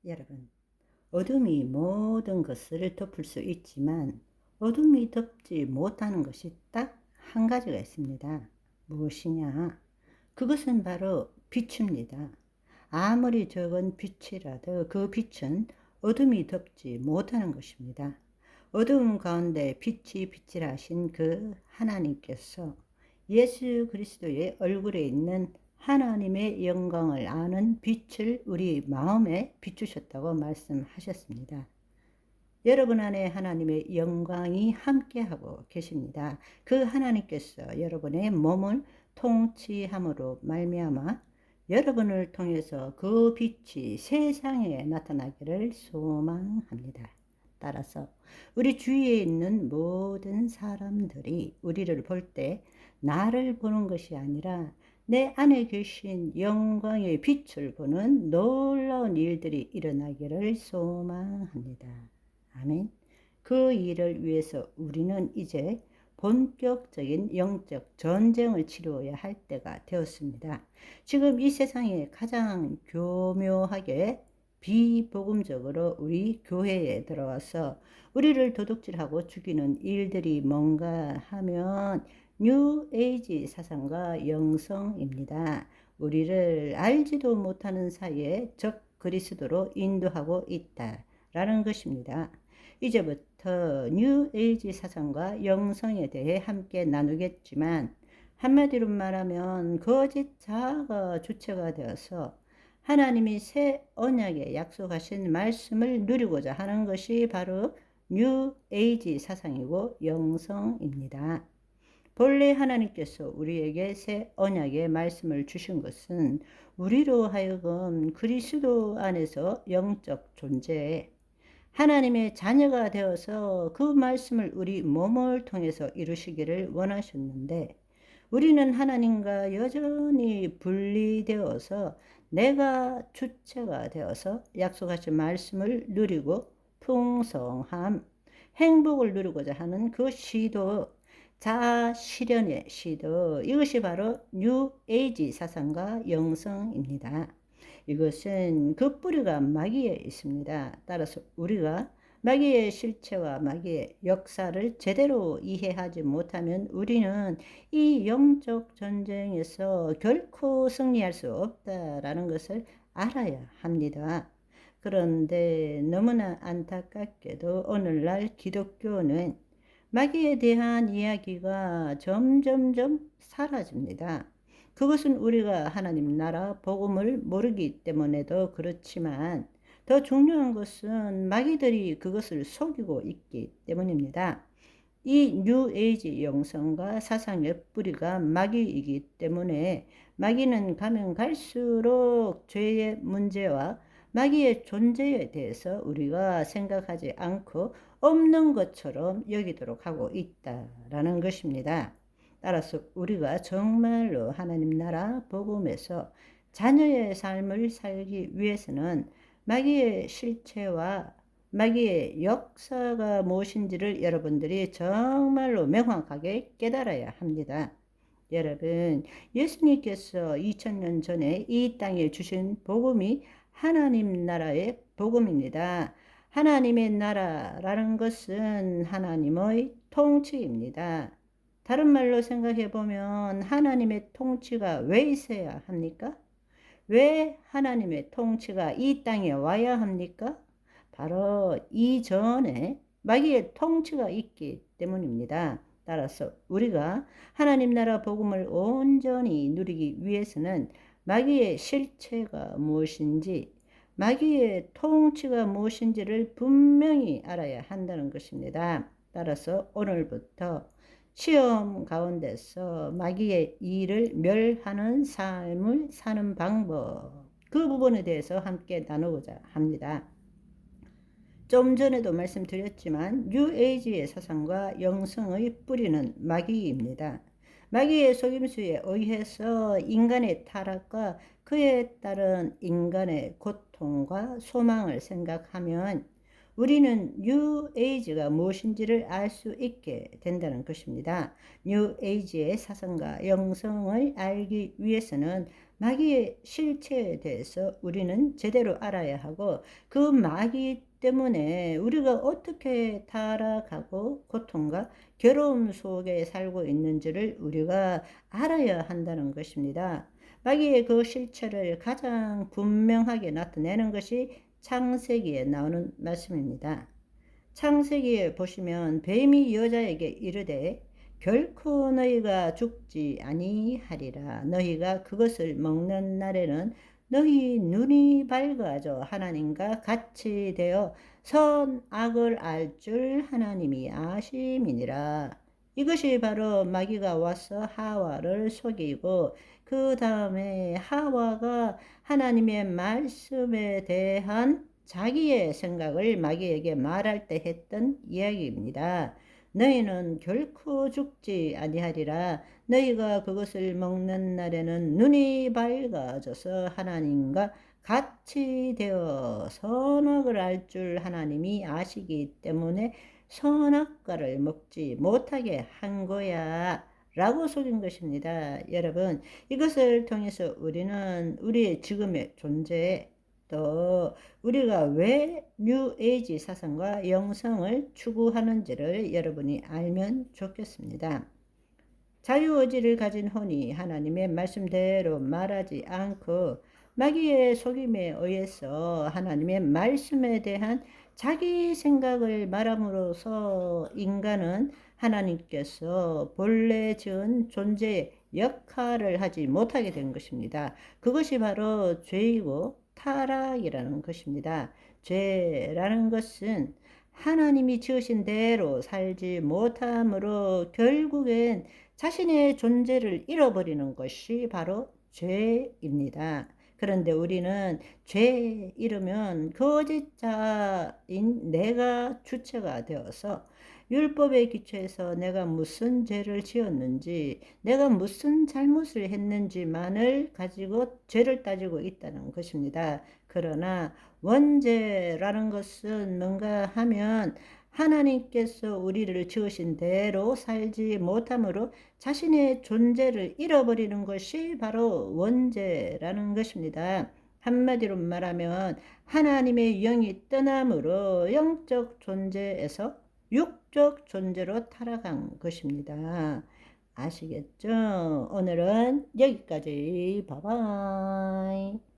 여러분, 어둠이 모든 것을 덮을 수 있지만 어둠이 덮지 못하는 것이 딱 한 가지가 있습니다. 무엇이냐? 그것은 바로 빛입니다. 아무리 적은 빛이라도 그 빛은 어둠이 덮지 못하는 것입니다. 어두운 가운데 빛이 빛이라 하신 그 하나님께서 예수 그리스도의 얼굴에 있는 하나님의 영광을 아는 빛을 우리 마음에 비추셨다고 말씀하셨습니다. 여러분 안에 하나님의 영광이 함께하고 계십니다. 그 하나님께서 여러분의 몸을 통치함으로 말미암아 여러분을 통해서 그 빛이 세상에 나타나기를 소망합니다. 따라서 우리 주위에 있는 모든 사람들이 우리를 볼 때 나를 보는 것이 아니라 내 안에 계신 영광의 빛을 보는 놀라운 일들이 일어나기를 소망합니다. 아멘. 그 일을 위해서 우리는 이제 본격적인 영적 전쟁을 치루어야 할 때가 되었습니다. 지금 이 세상에 가장 교묘하게 비복음적으로 우리 교회에 들어와서 우리를 도둑질하고 죽이는 일들이 뭔가 하면 뉴 에이지 사상과 영성입니다. 우리를 알지도 못하는 사이에 적 그리스도로 인도하고 있다라는 것입니다. 이제부터 뉴 에이지 사상과 영성에 대해 함께 나누겠지만 한마디로 말하면 거짓 자아가 주체가 되어서 하나님이 새 언약에 약속하신 말씀을 누리고자 하는 것이 바로 뉴 에이지 사상이고 영성입니다. 본래 하나님께서 우리에게 새 언약의 말씀을 주신 것은 우리로 하여금 그리스도 안에서 영적 존재, 하나님의 자녀가 되어서 그 말씀을 우리 몸을 통해서 이루시기를 원하셨는데 우리는 하나님과 여전히 분리되어서 내가 주체가 되어서 약속하신 말씀을 누리고 풍성함, 행복을 누리고자 하는 그 시도, 자아 실현의 시도, 이것이 바로 뉴 에이지 사상과 영성입니다. 이것은 그 뿌리가 마귀에 있습니다. 따라서 우리가 마귀의 실체와 마귀의 역사를 제대로 이해하지 못하면 우리는 이 영적 전쟁에서 결코 승리할 수 없다라는 것을 알아야 합니다. 그런데 너무나 안타깝게도 오늘날 기독교는 마귀에 대한 이야기가 점점점 사라집니다. 그것은 우리가 하나님 나라 복음을 모르기 때문에도 그렇지만 더 중요한 것은 마귀들이 그것을 속이고 있기 때문입니다. 이 뉴 에이지 영성과 사상의 뿌리가 마귀이기 때문에 마귀는 가면 갈수록 죄의 문제와 마귀의 존재에 대해서 우리가 생각하지 않고 없는 것처럼 여기도록 하고 있다라는 것입니다. 따라서 우리가 정말로 하나님 나라 복음에서 자녀의 삶을 살기 위해서는 마귀의 실체와 마귀의 역사가 무엇인지를 여러분들이 정말로 명확하게 깨달아야 합니다. 여러분, 예수님께서 2000년 전에 이 땅에 주신 복음이 하나님 나라의 복음입니다. 하나님의 나라라는 것은 하나님의 통치입니다. 다른 말로 생각해 보면 하나님의 통치가 왜 있어야 합니까? 왜 하나님의 통치가 이 땅에 와야 합니까? 바로 이전에 마귀의 통치가 있기 때문입니다. 따라서 우리가 하나님 나라 복음을 온전히 누리기 위해서는 마귀의 실체가 무엇인지, 마귀의 통치가 무엇인지를 분명히 알아야 한다는 것입니다. 따라서 오늘부터 시험 가운데서 마귀의 일을 멸하는 삶을 사는 방법, 그 부분에 대해서 함께 나누고자 합니다. 좀 전에도 말씀드렸지만 뉴 에이지의 사상과 영성의 뿌리는 마귀입니다. 마귀의 속임수에 의해서 인간의 타락과 그에 따른 인간의 고통과 소망을 생각하면 우리는 뉴 에이지가 무엇인지를 알 수 있게 된다는 것입니다. 뉴 에이지의 사상과 영성을 알기 위해서는 마귀의 실체에 대해서 우리는 제대로 알아야 하고, 그 마귀 때문에 우리가 어떻게 타락하고 고통과 괴로움 속에 살고 있는지를 우리가 알아야 한다는 것입니다. 마귀의 그 실체를 가장 분명하게 나타내는 것이 창세기에 나오는 말씀입니다. 창세기에 보시면 뱀이 여자에게 이르되 결코 너희가 죽지 아니하리라. 너희가 그것을 먹는 날에는 너희 눈이 밝아져 하나님과 같이 되어 선악을 알 줄 하나님이 아심이니라. 이것이 바로 마귀가 와서 하와를 속이고, 그 다음에 하와가 하나님의 말씀에 대한 자기의 생각을 마귀에게 말할 때 했던 이야기입니다. 너희는 결코 죽지 아니하리라. 너희가 그것을 먹는 날에는 눈이 밝아져서 하나님과 같이 되어 선악을 알 줄 하나님이 아시기 때문에 선악과를 먹지 못하게 한 거야 라고 속인 것입니다. 여러분, 이것을 통해서 우리는 우리의 지금의 존재, 또 우리가 왜 뉴에이지 사상과 영성을 추구하는지를 여러분이 알면 좋겠습니다. 자유의지를 가진 혼이 하나님의 말씀대로 말하지 않고 마귀의 속임에 의해서 하나님의 말씀에 대한 자기 생각을 말함으로써 인간은 하나님께서 본래 지은 존재의 역할을 하지 못하게 된 것입니다. 그것이 바로 죄이고 타락이라는 것입니다. 죄라는 것은 하나님이 지으신 대로 살지 못함으로 결국엔 자신의 존재를 잃어버리는 것이 바로 죄입니다. 그런데 우리는 죄 잃으면 거짓자인 내가 주체가 되어서 율법에 기초해서 내가 무슨 죄를 지었는지, 내가 무슨 잘못을 했는지만을 가지고 죄를 따지고 있다는 것입니다. 그러나 원죄라는 것은 뭔가 하면 하나님께서 우리를 지으신 대로 살지 못함으로 자신의 존재를 잃어버리는 것이 바로 원죄라는 것입니다. 한마디로 말하면 하나님의 영이 떠남으로 영적 존재에서 육적 존재로 타락한 것입니다. 아시겠죠? 오늘은 여기까지. 바이바이.